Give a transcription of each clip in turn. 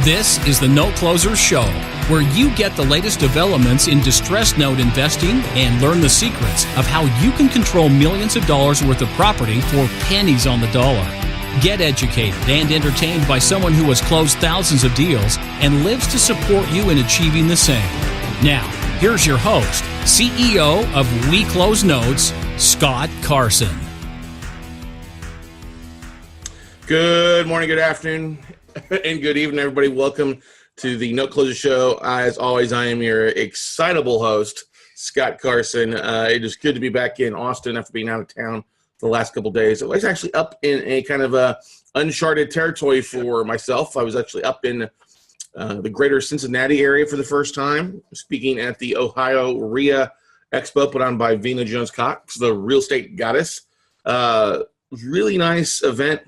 This is the Note Closer Show, where you get the latest developments in distressed note investing and learn the secrets of how you can control millions of dollars worth of property for pennies on the dollar. Get educated and entertained by someone who has closed thousands of deals and lives to support you in achieving the same. Now, here's your host, CEO of We Close Notes, Scott Carson. Good morning, good afternoon, and good evening, everybody. Welcome to the Note Closer Show. As always, I am your excitable host, Scott Carson. It is good to be back in Austin after being out of town for the last couple of days. I was actually up in a kind of a uncharted territory for myself. I was actually up in the Greater Cincinnati area for the first time, speaking at the Ohio REIA Expo put on by Vena Jones-Cox, the real estate goddess. Really nice event.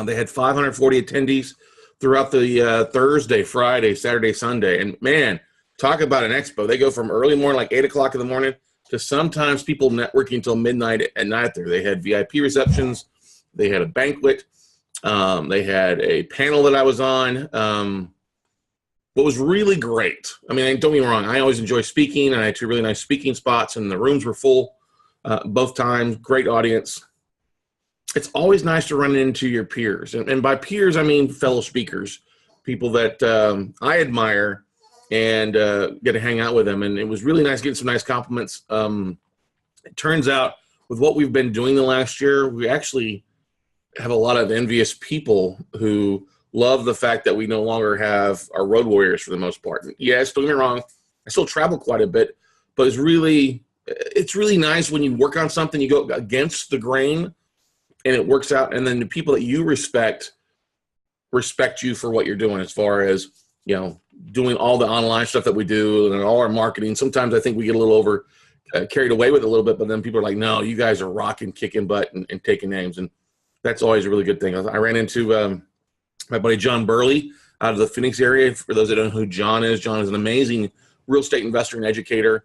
They had 540 attendees throughout the Thursday, Friday, Saturday, Sunday. And man, talk about an expo. They go from early morning, like 8 o'clock in the morning, to sometimes people networking until midnight at night there. They had VIP receptions. They had a banquet. They had a panel that I was on. What was really great, I mean, don't get me wrong, I always enjoy speaking, and I had two really nice speaking spots, and the rooms were full both times. Great audience. It's always nice to run into your peers. And by peers, I mean fellow speakers, people that I admire and get to hang out with them. And it was really nice getting some nice compliments. It turns out with what we've been doing the last year, we actually have a lot of envious people who love the fact that we no longer have our road warriors for the most part. And yes, don't get me wrong, I still travel quite a bit, but it's really nice when you work on something, you go against the grain, and it works out, and then the people that you respect you for what you're doing as far as, you know, doing all the online stuff that we do and all our marketing. Sometimes I think we get a little over carried away with it a little bit, but then people are like, no, you guys are rocking, kicking butt, and taking names, and that's always a really good thing. I ran into my buddy John Burley out of the Phoenix area. For those that don't know who John is an amazing real estate investor and educator.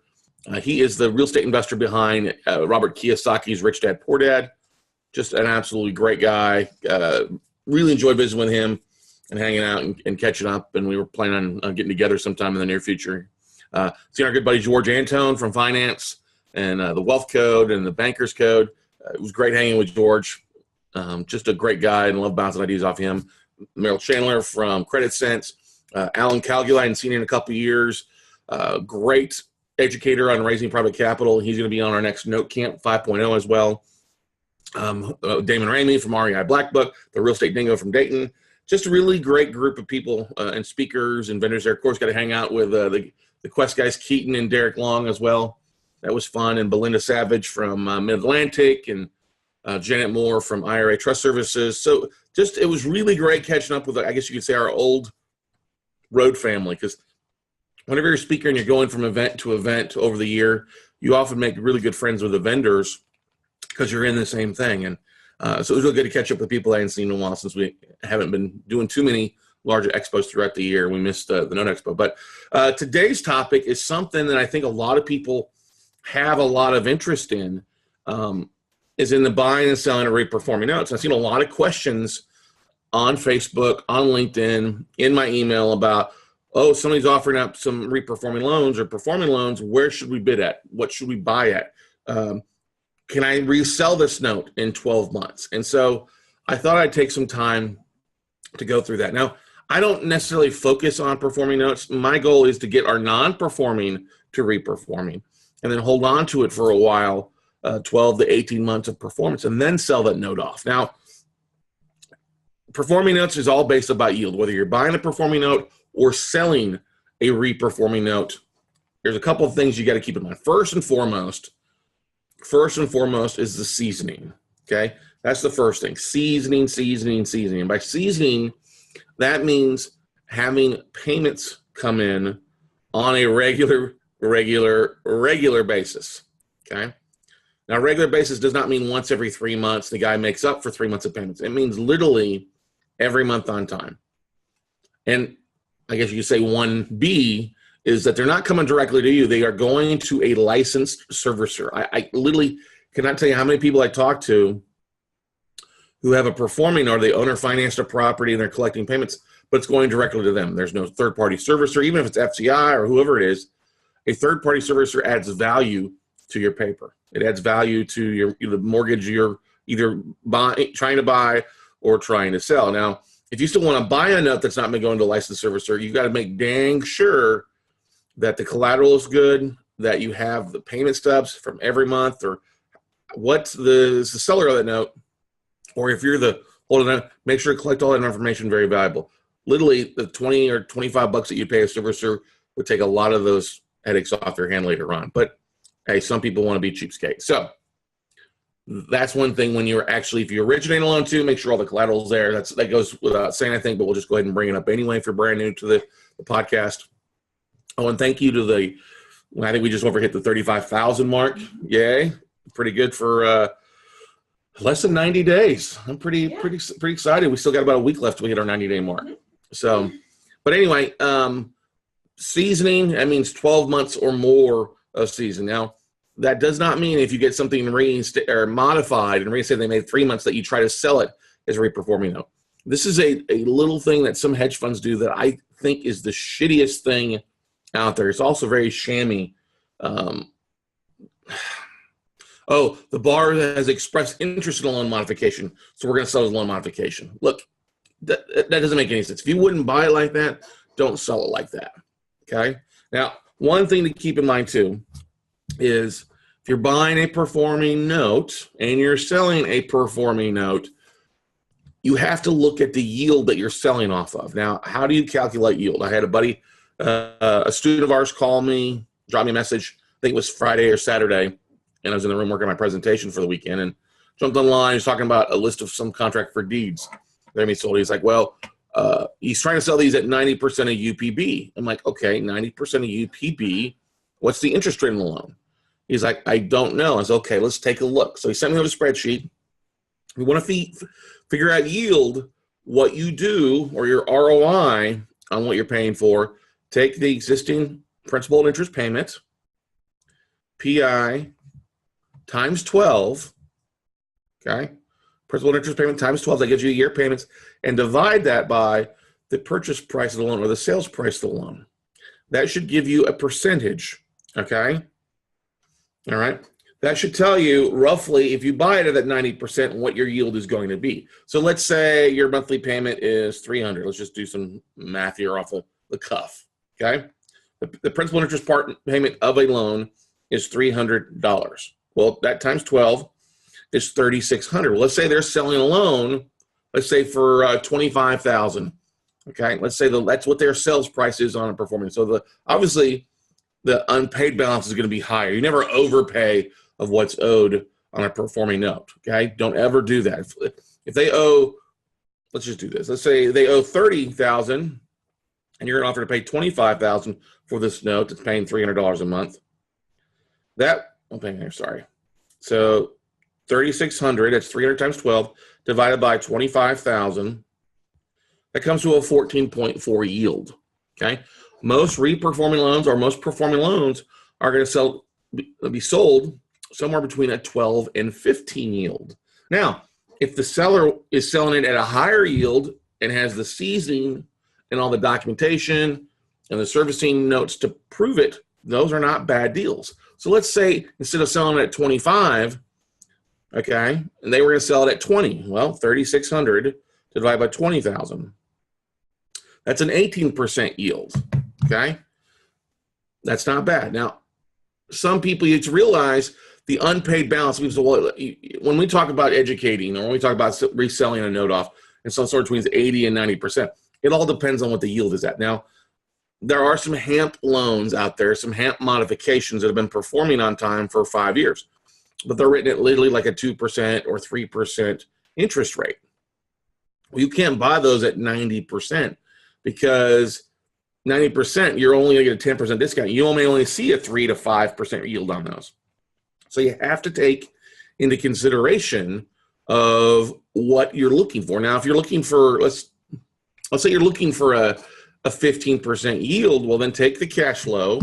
He is the real estate investor behind Robert Kiyosaki's Rich Dad, Poor Dad. Just an absolutely great guy. Really enjoyed visiting with him and hanging out and catching up. And we were planning on getting together sometime in the near future. Seeing our good buddy George Antone from finance and the Wealth Code and the Bankers Code. It was great hanging with George. Just a great guy, and love bouncing ideas off him. Merrill Chandler from Credit Sense. Alan Calgula, I hadn't seen in a couple of years. Great educator on raising private capital. He's going to be on our next Note Camp 5.0 as well. Damon Ramey from REI Black Book, the Real Estate Dingo from Dayton. Just a really great group of people and speakers and vendors there. Of course, got to hang out with the Quest guys, Keaton and Derek Long as well. That was fun. And Belinda Savage from Mid-Atlantic, and Janet Moore from IRA Trust Services. So just, it was really great catching up with, I guess you could say, our old road family, because whenever you're a speaker and you're going from event to event over the year, you often make really good friends with the vendors because you're in the same thing. And so it was really good to catch up with people I hadn't seen in a while, since we haven't been doing too many larger expos throughout the year. We missed the Note Expo. But today's topic is something that I think a lot of people have a lot of interest in, is in the buying and selling of reperforming notes. I've seen a lot of questions on Facebook, on LinkedIn, in my email about, oh, somebody's offering up some reperforming loans or performing loans. Where should we bid at? What should we buy at? Can I resell this note in 12 months? And so I thought I'd take some time to go through that. Now, I don't necessarily focus on performing notes. My goal is to get our non-performing to reperforming, and then hold on to it for a while, 12 to 18 months of performance, and then sell that note off. Now, performing notes is all based about yield. Whether you're buying a performing note or selling a reperforming note, there's a couple of things you got to keep in mind. First and foremost is the seasoning, okay? That's the first thing. Seasoning. And by seasoning, that means having payments come in on a regular basis, okay? Now, regular basis does not mean once every 3 months the guy makes up for 3 months of payments. It means literally every month on time. And I guess you could say 1B is that they're not coming directly to you. They are going to a licensed servicer. I literally cannot tell you how many people I talk to who have a performing, or they own or financed a property and they're collecting payments, but it's going directly to them. There's no third-party servicer, even if it's FCI or whoever it is. A third-party servicer adds value to your paper. It adds value to the mortgage you're either trying to buy or trying to sell. Now, if you still want to buy a note that's not been going to a licensed servicer, you've got to make dang sure that the collateral is good, that you have the payment stubs from every month, or what's the seller of that note, or if you're the holder note, make sure to collect all that information. Very valuable. Literally, the 20 or 25 bucks that you pay a servicer would take a lot of those headaches off your hand later on. But hey, some people want to be cheapskates. So that's one thing when you're actually, if you originate a loan too, make sure all the collateral is there. That goes without saying, I think, but we'll just go ahead and bring it up anyway if you're brand new to the podcast. Oh, and thank you to I think we just overhit the 35,000 mark. Yay. Pretty good for less than 90 days. I'm pretty excited. We still got about a week left till we hit our 90-day mark. So, but anyway, seasoning, that means 12 months or more of season. Now, that does not mean if you get something modified and reinstated, they made 3 months, that you try to sell it as a reperforming note. This is a little thing that some hedge funds do that I think is the shittiest thing out there. It's also very shammy. The bar has expressed interest in a loan modification, so we're going to sell as a loan modification. Look, that doesn't make any sense. If you wouldn't buy it like that, don't sell it like that. Okay? Now, one thing to keep in mind too is if you're buying a performing note and you're selling a performing note, you have to look at the yield that you're selling off of. Now, how do you calculate yield? I had a buddy, a student of ours, call me, drop me a message. I think it was Friday or Saturday, and I was in the room working on my presentation for the weekend, and jumped online. He's talking about a list of some contract for deeds that he sold. He's like, well, he's trying to sell these at 90% of UPB. I'm like, okay, 90% of UPB. What's the interest rate on the loan? He's like, I don't know. I said, okay, let's take a look. So he sent me over a spreadsheet. We want to figure out yield, what you do, or your ROI on what you're paying for. Take the existing principal and interest payment, PI, times 12, okay? Principal and interest payment times 12, that gives you year payments, and divide that by the purchase price of the loan or the sales price of the loan. That should give you a percentage, okay? All right? That should tell you roughly, if you buy it at that 90%, what your yield is going to be. So let's say your monthly payment is $300. Let's just do some math here off the cuff, okay? The principal and interest payment of a loan is $300. Well, that times 12 is $3,600. Well, let's say they're selling a loan, let's say for $25,000. Okay, let's say that's what their sales price is on a performing. So obviously the unpaid balance is going to be higher. You never overpay of what's owed on a performing note. Okay, don't ever do that. If they owe, let's just do this. Let's say they owe $30,000, and you're going to offer to pay $25,000 for this note that's paying $300 a month. So $3,600, that's 300 times 12, divided by 25,000. That comes to a 14.4 yield, okay? Most reperforming loans or most performing loans are going to be sold somewhere between a 12 and 15 yield. Now, if the seller is selling it at a higher yield and has the seasoning and all the documentation and the servicing notes to prove it, those are not bad deals. So let's say instead of selling it at 25, okay, and they were going to sell it at 20. Well, 3,600 divided by 20,000. That's an 18% yield, okay? That's not bad. Now, some people, you have to realize the unpaid balance. When we talk about educating or when we talk about reselling a note off, and some sort between 80 and 90%, it all depends on what the yield is at. Now, there are some HAMP loans out there, some HAMP modifications that have been performing on time for 5 years, but they're written at literally like a 2% or 3% interest rate. Well, you can't buy those at 90% because 90%, you're only going to get a 10% discount. You only see a 3 to 5% yield on those. So you have to take into consideration of what you're looking for. Now, if you're looking for, let's say you're looking for a 15% yield, well, then take the cash flow,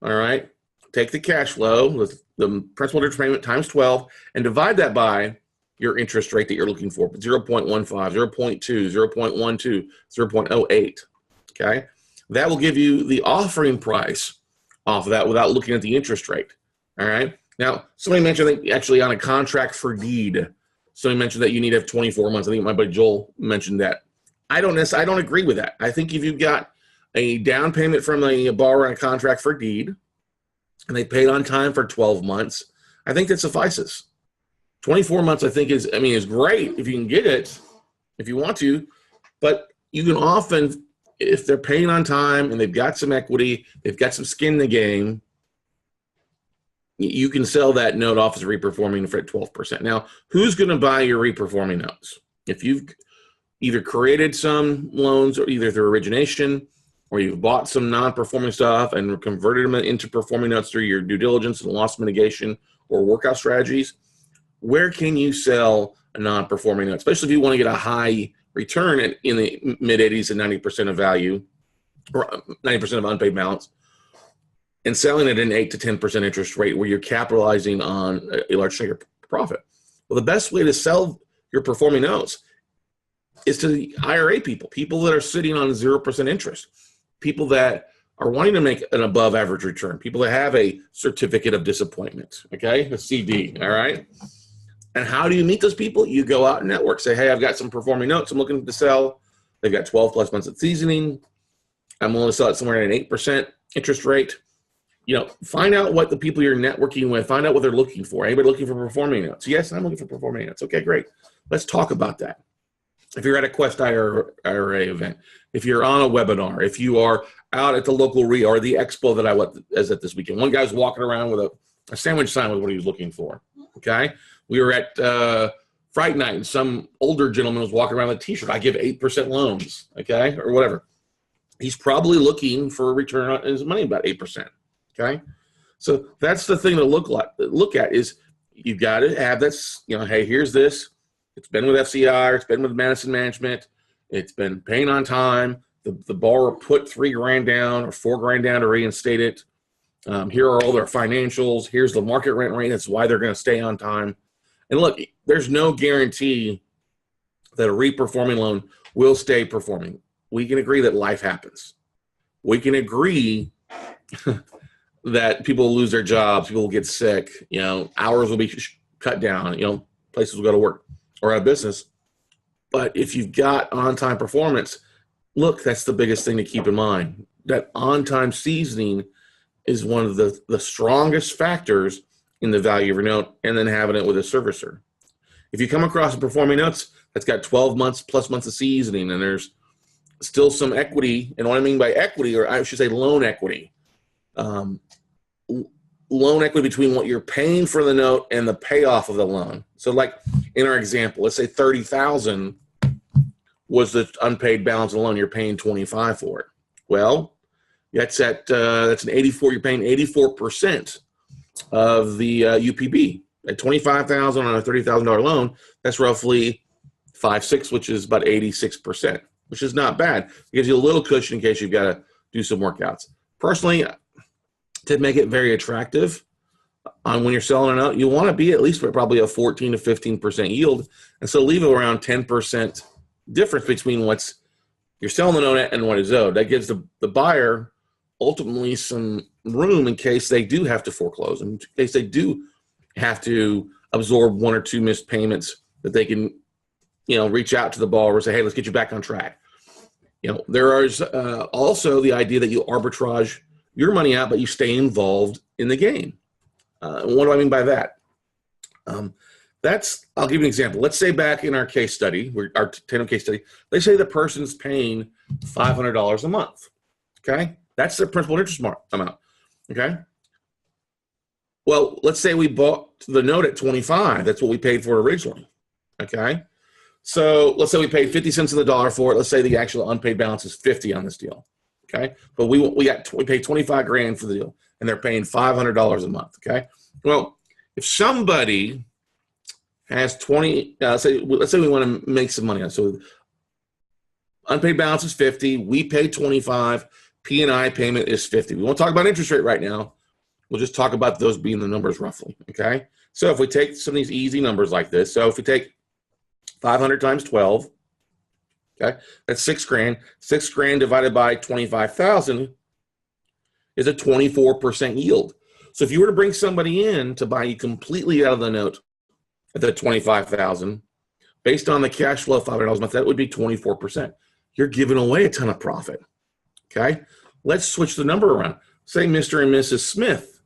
all right? Take the cash flow, the principal interest payment times 12, and divide that by your interest rate that you're looking for, 0.15, 0.2, 0.12, 0.08, okay? That will give you the offering price off of that without looking at the interest rate, all right? Now, somebody mentioned that actually on a contract for deed, somebody mentioned that you need to have 24 months. I think my buddy Joel mentioned that. I don't agree with that. I think if you've got a down payment from the borrower on a contract for deed, and they paid on time for 12 months, I think that suffices. 24 months, I think, is great if you can get it, if you want to, but you can often, if they're paying on time and they've got some equity, they've got some skin in the game, you can sell that note off as reperforming for 12%. Now, who's going to buy your reperforming notes? If you've either created some loans or either through origination, or you've bought some non-performing stuff and converted them into performing notes through your due diligence and loss mitigation or workout strategies, where can you sell a non-performing note, especially if you want to get a high return in the mid-80s and 90% of value, or 90% of unpaid balance, and selling at an 8 to 10% interest rate where you're capitalizing on a large share of profit? Well, the best way to sell your performing notes is to the IRA people that are sitting on 0% interest, people that are wanting to make an above average return, people that have a certificate of disappointment, okay, a CD, all right? And how do you meet those people? You go out and network. Say, hey, I've got some performing notes I'm looking to sell. They've got 12 plus months of seasoning. I'm willing to sell it somewhere at an 8% interest rate. Find out what the people you're networking with, find out what they're looking for. Anybody looking for performing notes? Yes, I'm looking for performing notes. Okay, great. Let's talk about that. If you're at a Quest IRA event, if you're on a webinar, if you are out at the local REIA or the expo that I was at this weekend, one guy's walking around with a sandwich sign with what he was looking for, okay? We were at Fright Night, and some older gentleman was walking around with a T-shirt. I give 8% loans, okay, or whatever. He's probably looking for a return on his money about 8%, okay? So that's the thing to look at is you've got to have this, hey, here's this. It's been with FCI, it's been with Madison Management, it's been paying on time. The borrower put $3,000 down or $4,000 down to reinstate it. Here are all their financials. Here's the market rent rate. That's why they're going to stay on time. And look, there's no guarantee that a reperforming loan will stay performing. We can agree that life happens. We can agree that people will lose their jobs, people will get sick, hours will be cut down, places will go to work or out of business. But if you've got on-time performance, look, that's the biggest thing to keep in mind. That on-time seasoning is one of the strongest factors in the value of your note, and then having it with a servicer. If you come across a performing notes that's got 12 months plus months of seasoning and there's still some equity, and what I mean by equity, or I should say loan equity, loan equity between what you're paying for the note and the payoff of the loan. So like in our example, let's say $30,000 was the unpaid balance of the loan. You're paying $25,000 for it. Well, that's an 84. You're paying 84% of the UPB at $25,000 on a $30,000 loan. That's roughly 5.6, which is about 86%, which is not bad. It gives you a little cushion in case you've got to do some workouts. Personally, to make it very attractive on when you're selling it out, you want to be at least probably a 14 to 15% yield, and so leave around 10% difference between what's you're selling the note at and what is owed. That gives the buyer ultimately some room in case they do have to foreclose, in case they do have to absorb one or two missed payments, that they can, reach out to the borrower and say, hey, let's get you back on track. There is also the idea that you arbitrage your money out, but you stay involved in the game. What do I mean by that? I'll give you an example. Let's say back in our case study, our Tandem case study, they say the person's paying $500 a month. Okay, that's their principal interest amount. Okay. Well, let's say we bought the note at $25. That's what we paid for it originally. Okay. So let's say we paid 50 cents on the dollar for it. Let's say the actual unpaid balance is 50 on this deal. Okay. But we paid $25,000 for the deal, and they're paying $500 a month. Okay. Well, if somebody has 20, let's say we want to make some money on it. So unpaid balance is 50. We pay 25. P&I payment is 50. We won't talk about interest rate right now. We'll just talk about those being the numbers roughly. Okay. So if we take some of these easy numbers like this, so if we take 500 times 12, okay, that's $6,000. $6,000 divided by 25,000 is a 24% yield. So if you were to bring somebody in to buy you completely out of the note at the 25,000, based on the cash flow of $500 a month, that would be 24%. You're giving away a ton of profit. Okay, let's switch the number around. Say Mr. and Mrs. Smith.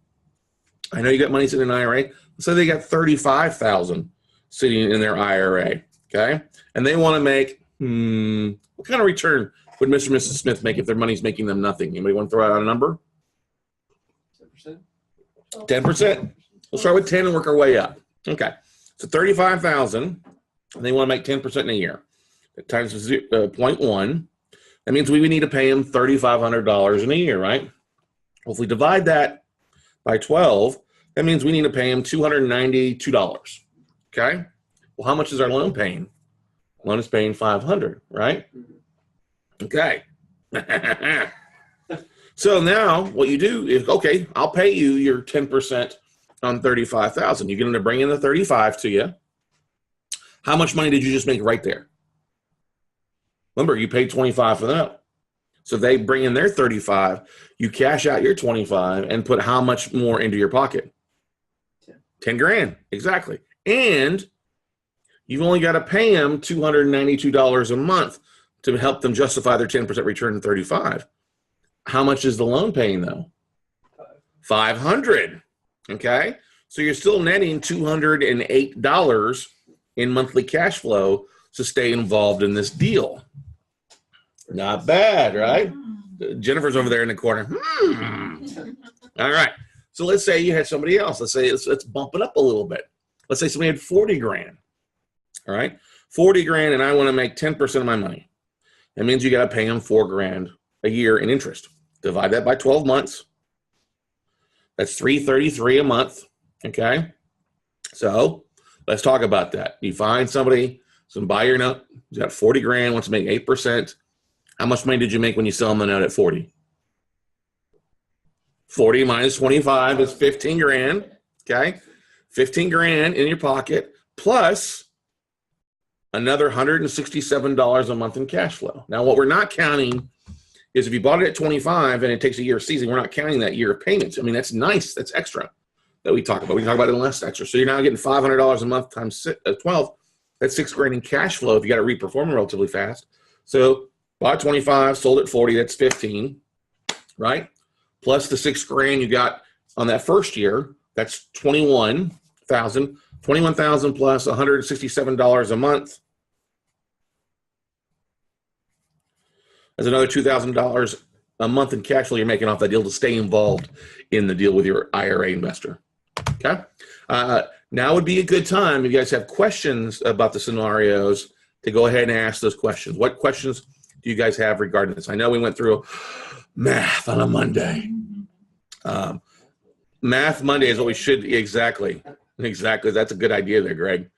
I know you got money sitting in an IRA. Let's say they got 35,000 sitting in their IRA. Okay, and they want to make what kind of return would Mr. and Mrs. Smith make if their money's making them nothing? Anybody want to throw out a number? 10%. 10%. We'll start with 10 and work our way up. Okay, so 35,000, and they want to make 10% in a year. That times 0.1. That means we would need to pay them $3,500 in a year, right? Well, if we divide that by 12, that means we need to pay them $292. Okay. Well, how much is our loan paying? Loan is paying $500, right? Okay. So now what you do is, okay, I'll pay you your 10% on 35,000. You get them to bring in the 35 to you. How much money did you just make right there? Remember, you paid 25 for the note. So they bring in their 35, you cash out your 25 and put how much more into your pocket? 10 grand, exactly. And you've only got to pay them $292 a month to help them justify their 10% return in 35. How much is the loan paying though? $500. Okay. So you're still netting $208 in monthly cash flow to stay involved in this deal. Not bad, right? Jennifer's over there in the corner. All right. So let's say you had somebody else. Let's bump it up a little bit. Let's say somebody had 40 grand. All right. 40 grand and I want to make 10% of my money. That means you got to pay them $4 grand a year in interest. Divide that by 12 months. That's $333 a month. Okay. So let's talk about that. You find somebody, some buyer note, who's got 40 grand, wants to make 8%. How much money did you make when you sell them the note at 40? 40 minus 25 is 15 grand. Okay. 15 grand in your pocket plus another $167 a month in cash flow. Now, what we're not counting is if you bought it at 25 and it takes a year of seasoning, we're not counting that year of payments. I mean, that's nice. That's extra that we talk about. We can talk about it in less extra. So you're now getting $500 a month times 12. That's $6 grand in cash flow if you got to reperform relatively fast. So bought 25, sold at 40, that's 15, right? Plus the $6 grand you got on that first year, that's 21,000. 21,000 plus $167 a month. That's another $2,000 a month in cash flow you're making off that deal to stay involved in the deal with your IRA investor. Okay. Now would be a good time if you guys have questions about the scenarios to go ahead and ask those questions. What questions do you guys have regarding this? I know we went through math on a Monday. Math Monday is what we should exactly. That's a good idea there, Greg.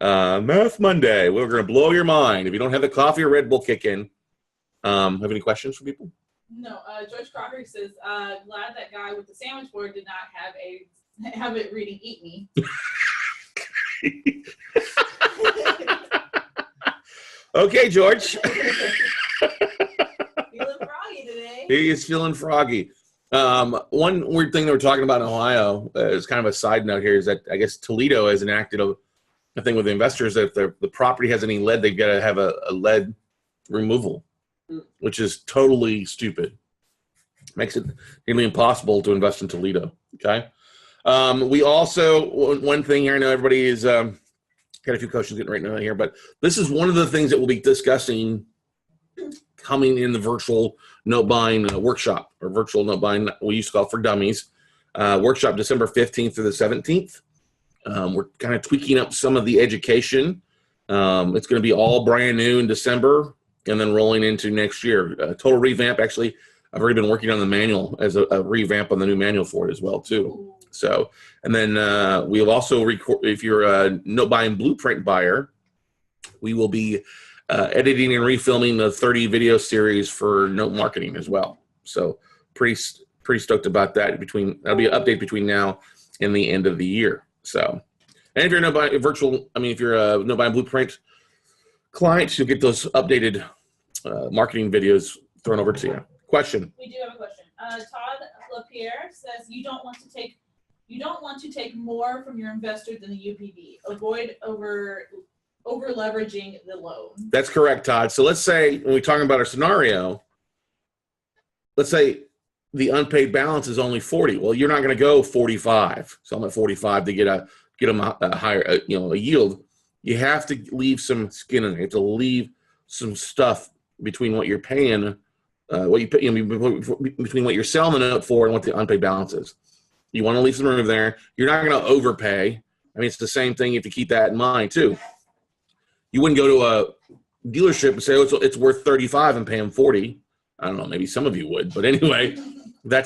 Math Monday. We're going to blow your mind. If you don't have the coffee or Red Bull kick in, have any questions for people? No. George Crocker says, glad that guy with the sandwich board did not have it reading "Eat Me." Okay, George. Feeling froggy today. He is feeling froggy. One weird thing that we're talking about in Ohio is kind of a side note here is that I guess Toledo has enacted a thing with the investors that if the property has any lead, they've got to have a lead removal, which is totally stupid. Makes it nearly impossible to invest in Toledo. Okay. We also, one thing here, I know everybody is got a few questions getting right now here, but this is one of the things that we'll be discussing coming in the virtual note buying workshop, or virtual note buying we used to call it for dummies workshop, December 15th through the 17th. We're kind of tweaking up some of the education. It's going to be all brand new in December and then rolling into next year. Total revamp. Actually, I've already been working on the manual as a revamp on the new manual for it as well too. So, and then we'll also record, if you're a note buying blueprint buyer, we will be editing and refilming the 30 video series for note marketing as well. So pretty stoked about that. That'll be an update between now and the end of the year. So And if you're if you're a No Buy Blueprint client, you'll get those updated marketing videos thrown over to you. Question. We do have a question. Todd LaPierre says you don't want to take more from your investor than the UPB. Avoid over leveraging the loan. That's correct, Todd. So let's say when we're talking about our scenario, let's say the unpaid balance is only 40. Well, you're not going to go 45. So I'm at 45 to get them a higher, a yield. You have to leave some skin in there. You have to leave some stuff between what you're paying, between what you're selling the note for and what the unpaid balance is. You want to leave some room there. You're not going to overpay. I mean, it's the same thing. You have to keep that in mind too. You wouldn't go to a dealership and say, oh, it's worth 35 and pay them 40. I don't know. Maybe some of you would, but anyway,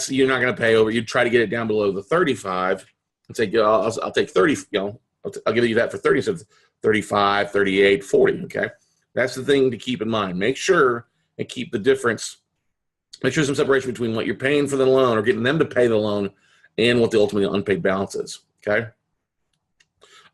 you're not going to pay over. You'd try to get it down below the 35 and say, I'll take 30. I'll give you that for 30. So 35, 38, 40. Okay, that's the thing to keep in mind. Make sure and keep the difference. Make sure some separation between what you're paying for the loan or getting them to pay the loan and what the ultimately unpaid balance is. Okay.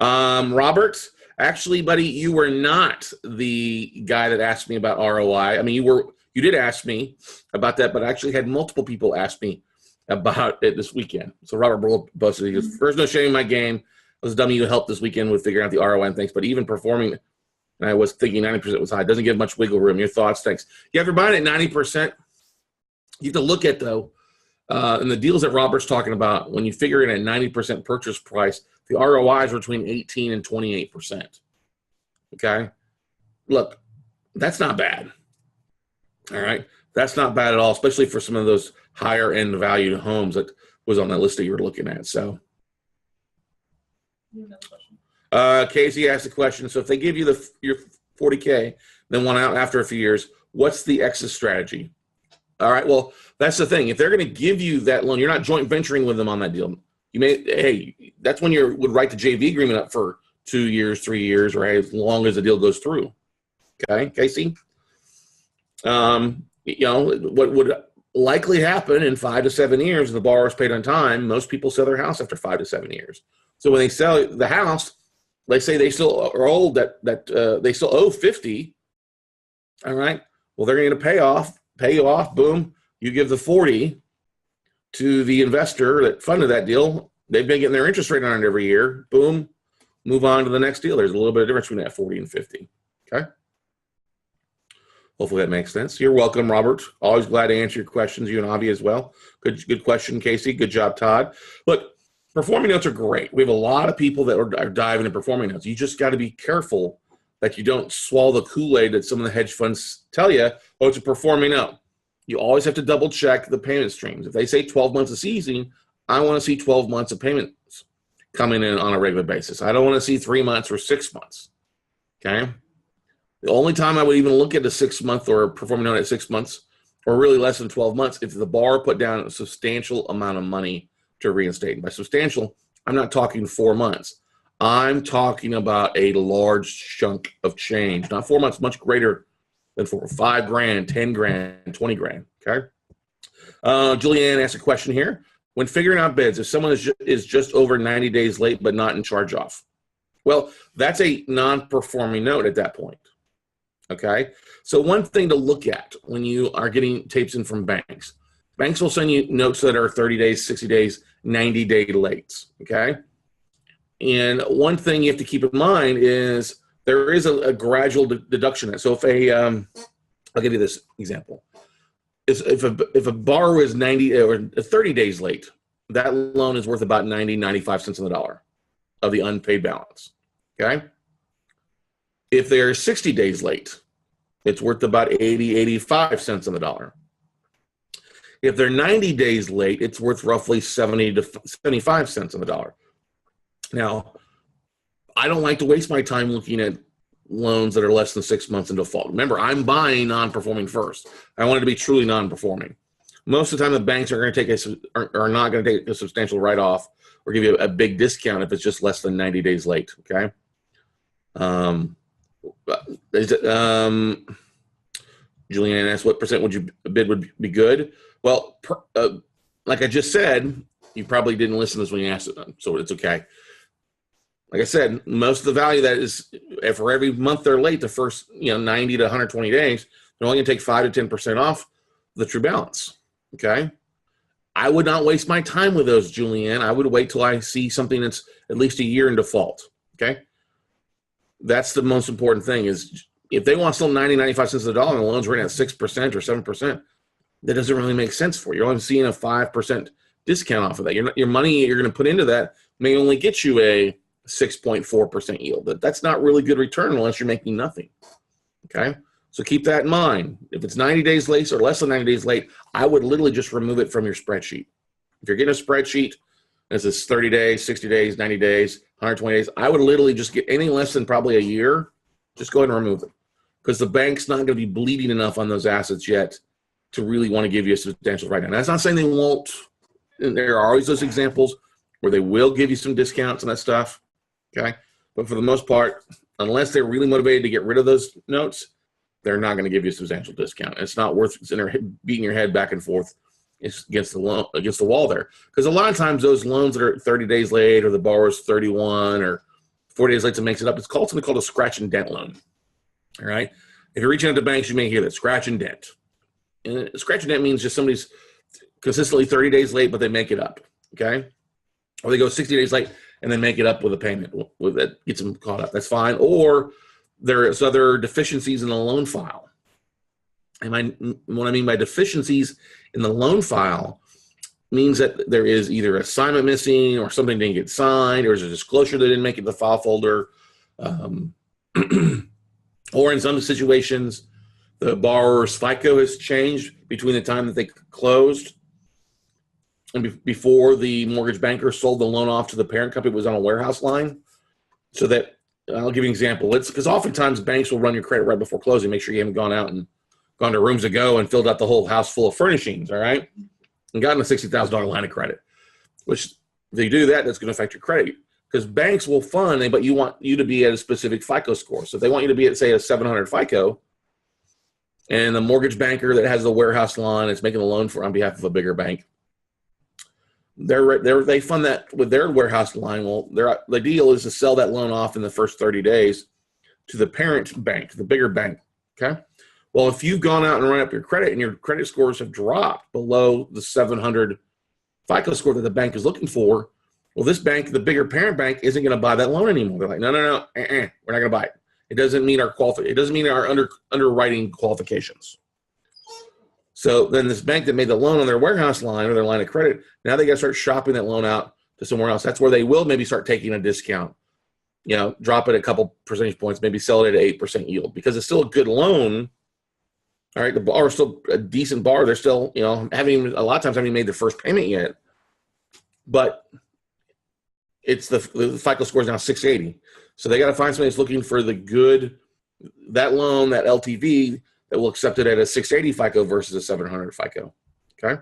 Robert, actually, buddy, you were not the guy that asked me about ROI. I mean, you did ask me about that, but I actually had multiple people ask me about it this weekend. So Robert posted, he goes, first, no shame in my game. I was dummy you helped this weekend with figuring out the ROI and things, but even performing, and I was thinking 90% was high. It doesn't give much wiggle room. Your thoughts? Thanks. Yeah, if you're buying at 90%, you have to look at, though, and the deals that Robert's talking about, when you figure in a 90% purchase price, the ROI is between 18 and 28%. Okay? Look, that's not bad. All right? That's not bad at all, especially for some of those higher end valued homes that was on that list that you were looking at. So, Casey asked the question, so if they give you your 40K, then want out after a few years, what's the exit strategy? All right, well, that's the thing. If they're going to give you that loan, you're not joint venturing with them on that deal. That's when you would write the JV agreement up for 2 years, 3 years, or as long as the deal goes through. Okay, Casey? What would likely happen in 5 to 7 years, if the borrower's paid on time, most people sell their house after 5 to 7 years. So when they sell the house, let's say they still are old, that they still owe 50. All right, well, they're going to pay you off, boom, you give the 40 to the investor that funded that deal. They've been getting their interest rate on it every year, boom, move on to the next deal. There's a little bit of difference between that 40 and 50, okay? Hopefully that makes sense. You're welcome, Robert. Always glad to answer your questions, you and Avi as well. Good question, Casey. Good job, Todd. Look, performing notes are great. We have a lot of people that are diving into performing notes. You just got to be careful that you don't swallow the Kool-Aid that some of the hedge funds tell you, oh, it's a performing note. You always have to double check the payment streams. If they say 12 months of seasoning, I want to see 12 months of payments coming in on a regular basis. I don't want to see 3 months or 6 months, okay? The only time I would even look at a 6 month or a performing note at 6 months or really less than 12 months if the borrower put down a substantial amount of money to reinstate. And by substantial, I'm not talking 4 months. I'm talking about a large chunk of change, not 4 months, much greater than $5,000, 10 grand, 20 grand. Okay. Julianne asked a question here. When figuring out bids, if someone is just over 90 days late but not in charge off, well, that's a non-performing note at that point. Okay. So one thing to look at when you are getting tapes in from banks, banks will send you notes that are 30 days, 60 days, 90-day late. Okay. And one thing you have to keep in mind is there is a gradual deduction. So if I'll give you this example. If a borrower is 90 or 30 days late, that loan is worth about 95 cents on the dollar of the unpaid balance. Okay. If they're 60 days late, it's worth about 85 cents on the dollar. If they're 90 days late, it's worth roughly 70 to 75 cents on the dollar. Now, I don't like to waste my time looking at loans that are less than 6 months in default. Remember, I'm buying non-performing first. I want it to be truly non-performing. Most of the time, the banks are going to are not going to take a substantial write-off or give you a big discount if it's just less than 90 days late. Okay. Julianne asked, what percent would you bid would be good? Well, like I just said, you probably didn't listen to this when you asked it, so it's okay. Like I said, most of the value that is for every month they're late, the first 90 to 120 days, they're only going to take 5 to 10% off the true balance. Okay, I would not waste my time with those, Julianne. I would wait till I see something that's at least a year in default. Okay, that's the most important thing. Is if they want still 90, 95 cents a dollar and the loan's running at 6% or 7%, that doesn't really make sense for you. You're only seeing a 5% discount off of that. Your money you're going to put into that may only get you a 6.4% yield. That's not really good return unless you're making nothing. Okay, so keep that in mind. If it's 90 days late or less than 90 days late, I would literally just remove it from your spreadsheet. If you're getting a spreadsheet, this is 30 days, 60 days, 90 days, 120 days, I would literally just get anything less than probably a year, just go ahead and remove it. Because the bank's not going to be bleeding enough on those assets yet to really want to give you a substantial write-down. That's not saying they won't. And there are always those examples where they will give you some discounts and that stuff. Okay, but for the most part, unless they're really motivated to get rid of those notes, they're not going to give you a substantial discount. It's not worth beating your head back and forth against the wall there, because a lot of times those loans that are 30 days late or the borrower's 31 or 40 days late to makes it up, it's something called a scratch and dent loan. All right, if you're reaching out to banks, you may hear that scratch and dent. And scratch and dent means just somebody's consistently 30 days late, but they make it up. Okay, or they go 60 days late and then make it up with a payment that gets them caught up. That's fine. Or there's other deficiencies in the loan file. And what I mean by deficiencies in the loan file means that there is either assignment missing or something didn't get signed or there's a disclosure that didn't make it to the file folder. Or in some situations, the borrower's FICO has changed between the time that they closed and before the mortgage banker sold the loan off to the parent company. It was on a warehouse line. So that, I'll give you an example. It's because oftentimes banks will run your credit right before closing, make sure you haven't gone out and gone to Rooms to Go and filled out the whole house full of furnishings, all right? And gotten a $60,000 line of credit, which if they do that, that's going to affect your credit. Because banks will fund, but you want you to be at a specific FICO score. So if they want you to be at, say, a 700 FICO, and the mortgage banker that has the warehouse line is making the loan on behalf of a bigger bank, they fund that with their warehouse line. Well, the deal is to sell that loan off in the first 30 days to the parent bank, the bigger bank. Okay. Well, if you've gone out and run up your credit and your credit scores have dropped below the 700 FICO score that the bank is looking for, well, this bank, the bigger parent bank, isn't going to buy that loan anymore. They're like, no, we're not going to buy it. It doesn't meet our It doesn't meet our underwriting qualifications. So then this bank that made the loan on their warehouse line or their line of credit, now they got to start shopping that loan out to somewhere else. That's where they will maybe start taking a discount, drop it a couple percentage points, maybe sell it at 8% yield because it's still a good loan. All right, the borrower's still a decent borrower. They're still, a lot of times haven't made their first payment yet. But it's the FICO score is now 680. So they got to find somebody that's looking for that loan, that LTV, that will accept it at a 680 FICO versus a 700 FICO. Okay.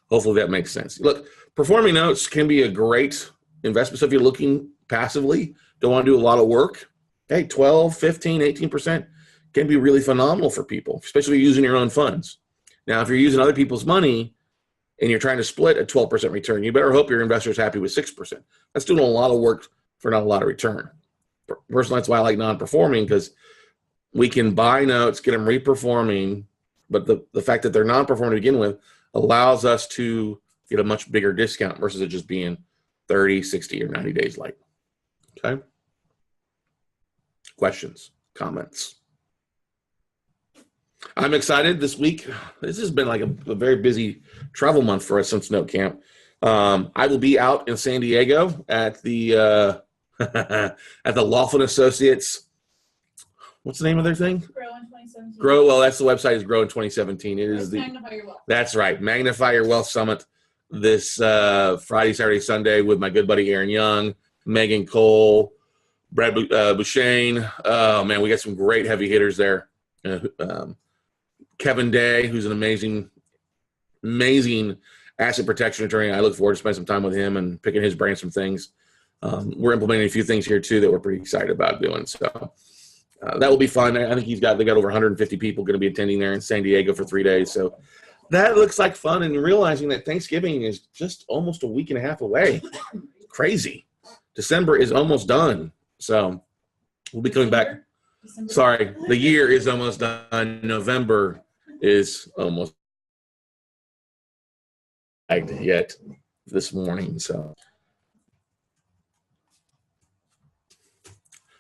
Hopefully that makes sense. Look, performing notes can be a great investment. So if you're looking passively, don't want to do a lot of work, hey, 12, 15, 18% can be really phenomenal for people, especially if you're using your own funds. Now, if you're using other people's money and you're trying to split a 12% return, you better hope your investor is happy with 6%. That's doing a lot of work for not a lot of return. Personally, that's why I like non-performing, because we can buy notes, get them reperforming, but the fact that they're non-performing to begin with allows us to get a much bigger discount versus it just being 30, 60, or 90 days late. Okay? Questions, comments? I'm excited this week. This has been like a very busy travel month for us since Note Camp. I will be out in San Diego at the at the Laughlin Associates. What's the name of their thing? Grow in 2017. Well, that's the website is Grow in 2017. It is Magnify Your Wealth. That's right. Magnify Your Wealth Summit this Friday, Saturday, Sunday with my good buddy Aaron Young, Megan Cole, Brad Bouchane. Oh, man, we got some great heavy hitters there. Kevin Day, who's an amazing asset protection attorney. I look forward to spending some time with him and picking his brain some things. We're implementing a few things here too that we're pretty excited about doing. So that will be fun. I think they got over 150 people going to be attending there in San Diego for 3 days. So that looks like fun, and realizing that Thanksgiving is just almost a week and a half away. Crazy. December is almost done. So we'll be coming back. Sorry, the year is almost done. November is almost yet this morning. So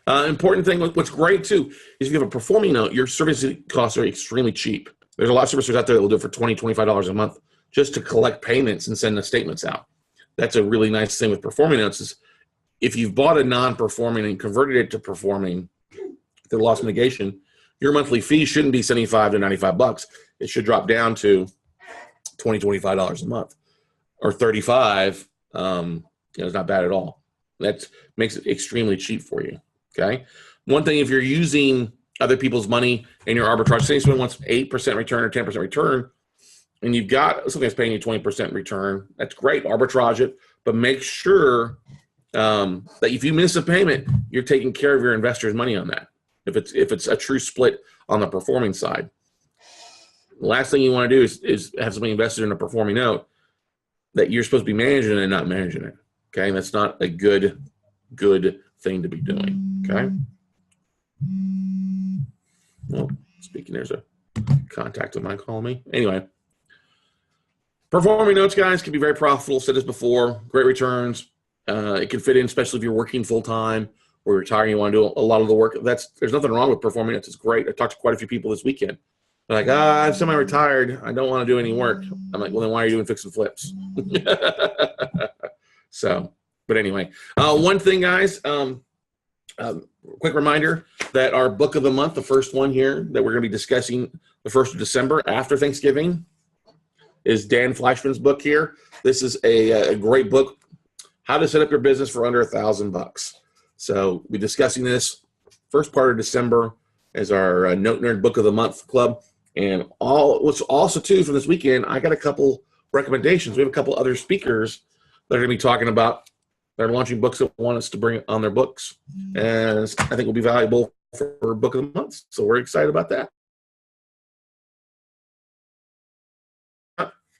important thing, what's great too, is if you have a performing note, your service costs are extremely cheap. There's a lot of servicers out there that will do it for $20, $25 a month just to collect payments and send the statements out. That's a really nice thing with performing notes is if you've bought a non-performing and converted it to performing, the loss mitigation, your monthly fee shouldn't be $75 to $95. It should drop down to $20, $25 a month or $35. It's not bad at all. That makes it extremely cheap for you. Okay. One thing, if you're using other people's money in your arbitrage, say someone wants 8% return or 10% return, and you've got something that's paying you 20% return, that's great. Arbitrage it, but make sure that if you miss a payment, you're taking care of your investors' money on that. If it's a true split on the performing side, the last thing you want to do is have somebody invested in a performing note that you're supposed to be managing and not managing it. Okay, and that's not a good thing to be doing. Okay. Well, speaking, there's a contact of mine calling me. Anyway, performing notes, guys, can be very profitable. Said this before. Great returns. It can fit in, especially if you're working full time or retiring. You want to do a lot of the work. There's nothing wrong with performing notes. It's great. I talked to quite a few people this weekend. They're like, I'm semi-retired. I don't want to do any work. I'm like, well, then why are you doing fix and flips? So, but anyway, one thing, guys, quick reminder that our book of the month, the first one here that we're going to be discussing the 1st of December after Thanksgiving, is Dan Fleischman's book here. This is a great book, How to Set Up Your Business for Under $1,000. So we'll be discussing this first part of December as our Note Nerd Book of the Month Club. And what's also, too, from this weekend, I got a couple recommendations. We have a couple other speakers that are going to be talking about, they're launching books that want us to bring on their books. And I think will be valuable for Book of the Month. So we're excited about that.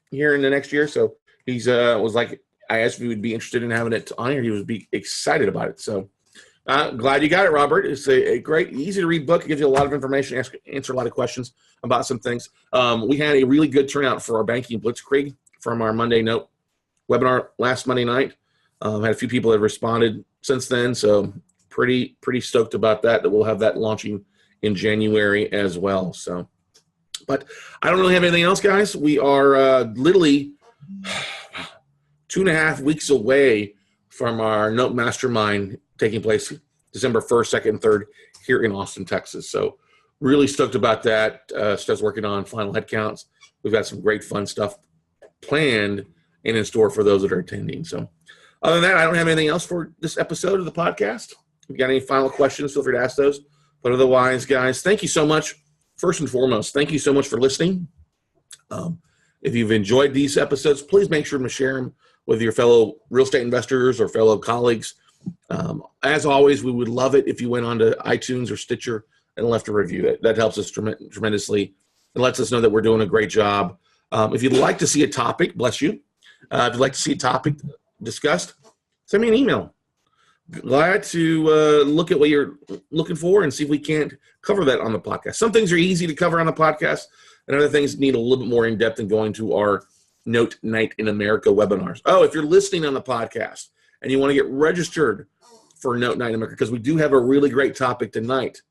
Here in the next year. So he's was like, I asked if he would be interested in having it on here. He would be excited about it. So glad you got it, Robert. It's a great, easy to read book. It gives you a lot of information, answer a lot of questions about some things. We had a really good turnout for our banking blitzkrieg from our Monday Note webinar last Monday night. Had a few people that responded since then. So pretty stoked about that we'll have that launching in January as well. So, but I don't really have anything else, guys. We are literally 2.5 weeks away from our Note Mastermind taking place December 1st, 2nd, and 3rd here in Austin, Texas. So really stoked about that. Starts working on final headcounts. We've got some great fun stuff planned and in store for those that are attending. So other than that, I don't have anything else for this episode of the podcast. If you got any final questions, feel free to ask those. But otherwise, guys, thank you so much. First and foremost, thank you so much for listening. If you've enjoyed these episodes, please make sure to share them with your fellow real estate investors or fellow colleagues. As always, we would love it if you went on to iTunes or Stitcher and left a review. That helps us tremendously. It lets us know that we're doing a great job. If you'd like to see a topic, bless you. If you'd like to see a topic discussed, send me an email. Glad to look at what you're looking for and see if we can't cover that on the podcast. Some things are easy to cover on the podcast, and other things need a little bit more in-depth and going to our Note Night in America webinars. Oh, if you're listening on the podcast and you want to get registered for Note Night in America, because we do have a really great topic tonight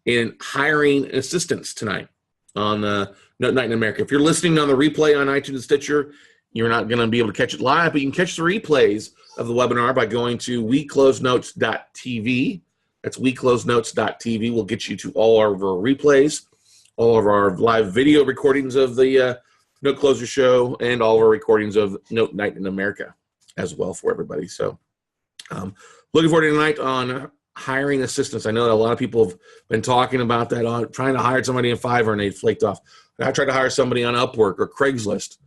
in hiring assistants tonight on Note Night in America. If you're listening on the replay on iTunes and Stitcher, you're not going to be able to catch it live, but you can catch the replays of the webinar by going to weclosenotes.tv. That's weclosenotes.tv. We'll get you to all of our replays, all of our live video recordings of the Note Closer Show, and all of our recordings of Note Night in America as well for everybody. So looking forward to tonight on hiring assistants. I know that a lot of people have been talking about that, on trying to hire somebody in Fiverr and they flaked off. I tried to hire somebody on Upwork or Craigslist.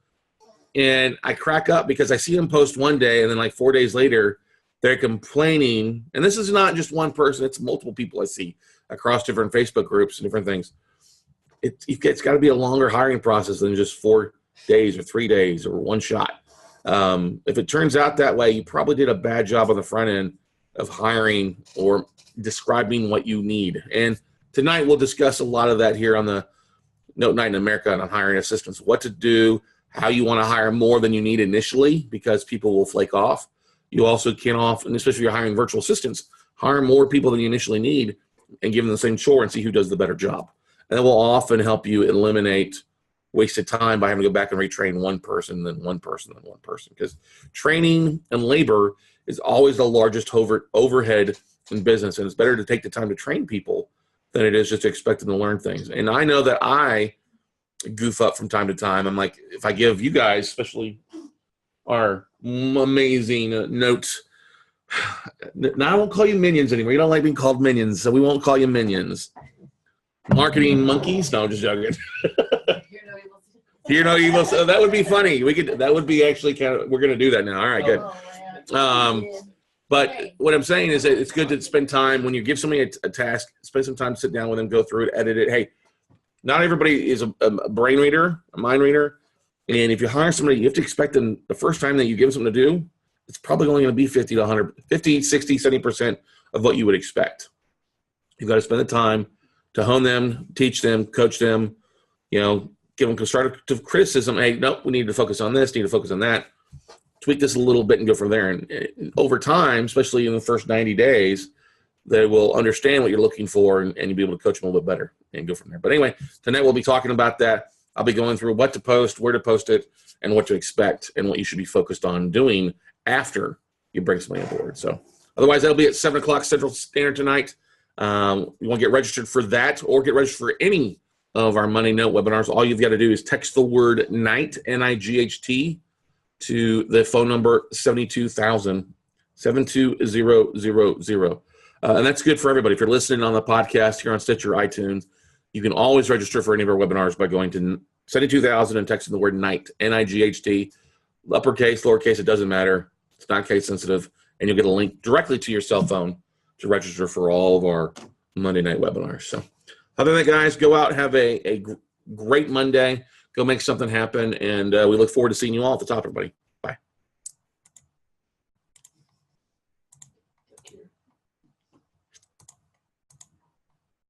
And I crack up because I see them post one day and then like 4 days later, they're complaining. And this is not just one person. It's multiple people I see across different Facebook groups and different things. It's got to be a longer hiring process than just 4 days or 3 days or one shot. If it turns out that way, you probably did a bad job on the front end of hiring or describing what you need. And tonight we'll discuss a lot of that here on the Note Night in America on hiring assistants, what to do, how you want to hire more than you need initially because people will flake off. You also can often, especially if you're hiring virtual assistants, hire more people than you initially need and give them the same chore and see who does the better job. And that will often help you eliminate wasted time by having to go back and retrain one person, then one person, then one person. Because training and labor is always the largest overhead in business. And it's better to take the time to train people than it is just to expect them to learn things. And I know that I goof up from time to time. I'm like, if I give you guys, especially our amazing notes, now I won't call you minions anymore. You don't like being called minions, so we won't call you minions. Marketing monkeys? No, I'm just joking. Hear no evil. So that would be funny. That would be actually kind of, we're going to do that now. All right, good. But what I'm saying is that it's good to spend time when you give somebody a task, spend some time to sit down with them, go through it, edit it. Hey, not everybody is a brain reader, a mind reader. And if you hire somebody, you have to expect them the first time that you give them something to do, it's probably only going to be 50 to 100, 50, 60, 70% of what you would expect. You've got to spend the time to hone them, teach them, coach them, give them constructive criticism. Hey, nope, we need to focus on this, need to focus on that. Tweak this a little bit and go from there. And over time, especially in the first 90 days, they will understand what you're looking for and you'll be able to coach them a little bit better and go from there. But anyway, tonight we'll be talking about that. I'll be going through what to post, where to post it, and what to expect and what you should be focused on doing after you bring somebody on board. So otherwise, that'll be at 7 o'clock Central Standard tonight. You want to get registered for that or get registered for any of our Monday Note webinars. All you've got to do is text the word NIGHT, N-I-G-H-T, to the phone number 72000 72000. And that's good for everybody. If you're listening on the podcast here on Stitcher, iTunes, you can always register for any of our webinars by going to 72000 and texting the word NIGHT, N-I-G-H-T, uppercase, lowercase, it doesn't matter. It's not case sensitive. And you'll get a link directly to your cell phone to register for all of our Monday night webinars. So other than that, guys, go out, have a great Monday. Go make something happen. And we look forward to seeing you all at the top, everybody.